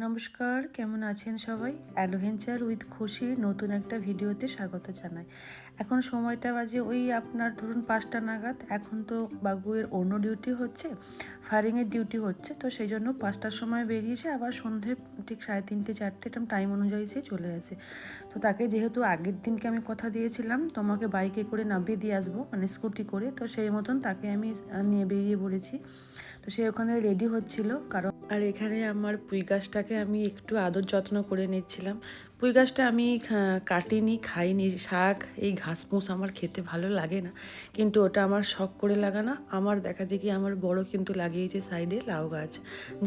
নমস্কার, কেমন আছেন সবাই? অ্যাডভেঞ্চার উইথ খুশির নতুন একটা ভিডিওতে স্বাগত জানাই। এখন সময়টা বাজে ওই আপনার ধরুন ৫টা নাগাদ। এখন তো বাবুয়ের অন্য ডিউটি হচ্ছে, ফায়ারিংয়ের ডিউটি হচ্ছে, তো সেই জন্য ৫টার সময় বেরিয়েছে, আবার সন্ধে ঠিক ৩:৩০ ৪টে এরকম টাইম অনুযায়ী সে চলে আসে। তো তাকে যেহেতু আগের দিনকে আমি কথা দিয়েছিলাম তোমাকে বাইকে করে নামিয়ে দিয়ে আসবো, মানে স্কুটি করে, তো সেই মতন তাকে আমি নিয়ে বেরিয়ে পড়েছি। তো সে ওখানে রেডি হচ্ছিল, কারণ আর এখানে আমার পুঁই গাছটাকে আমি একটু আদর যত্ন করে নিচ্ছিলাম। পুঁই গাছটা আমি কাটিনি, খাইনি। শাক এই ঘাসপুস আমার খেতে ভালো লাগে না, কিন্তু ওটা আমার শখ করে লাগানো। আমার দেখা দেখি আমার বড় কিন্তু লাগিয়েছে সাইডে লাউ গাছ।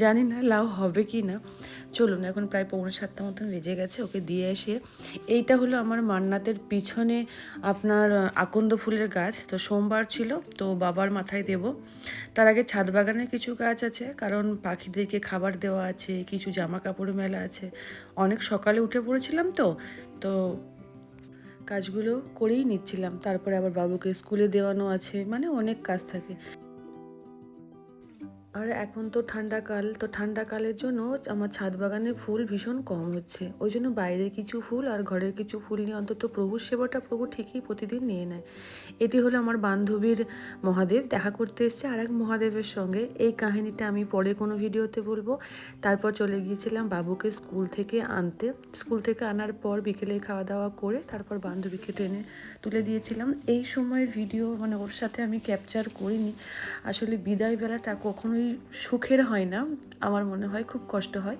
জানি না লাউ হবে কি না। চলুন, এখন প্রায় 6:45 মতন বেজে গেছে, ওকে দিয়ে এসে। এইটা হলো আমার মান্নাতের পিছনে আপনার আকন্দ ফুলের গাছ। তো সোমবার ছিল, তো বাবার মাথায় দেব। তার আগে ছাদ বাগানে কিছু গাছ আছে, কারণ পাখিদেরকে খাবার দেওয়া আছে, কিছু জামা কাপড় মেলা আছে। অনেক সকালে উঠে পড়েছিলাম, তো তো কাজগুলো করেই নিচ্ছিলাম। তারপরে আবার বাবুকে স্কুলে দেওয়ানো আছে, মানে অনেক কাজ থাকে। আর এখন তো ঠান্ডাকাল, তো ঠান্ডাকালের জন্য আমার ছাদ বাগানে ফুল ভীষণ কম হচ্ছে। ওই জন্য বাইরে কিছু ফুল আর ঘরের কিছু ফুল নিয়ে অন্তত প্রভুর সেবাটা প্রভু ঠিকই প্রতিদিন নিয়ে নেয়। এটি হলো আমার বান্ধবীর মহাদেব, দেখা করতে এসছে আর এক মহাদেবের সঙ্গে। এই কাহিনীটা আমি পরে কোনো ভিডিওতে বলবো। তারপর চলে গিয়েছিলাম বাবুকে স্কুল থেকে আনতে। স্কুল থেকে আনার পর বিকেলে খাওয়া দাওয়া করে তারপর বান্ধবীকে ট্রেনে তুলে দিয়েছিলাম। এই সময়ের ভিডিও মানে ওর সাথে আমি ক্যাপচার করিনি। আসলে বিদায় বেলাটা কখনোই সুখের হয় না, আমার মনে হয় খুব কষ্ট হয়।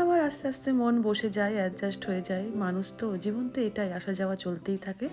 আবার আস্তে আস্তে মন বসে যায়, অ্যাডজাস্ট হয়ে যায়। মানুষ তো, জীবন তো এটাই, আসা যাওয়া চলতেই থাকে।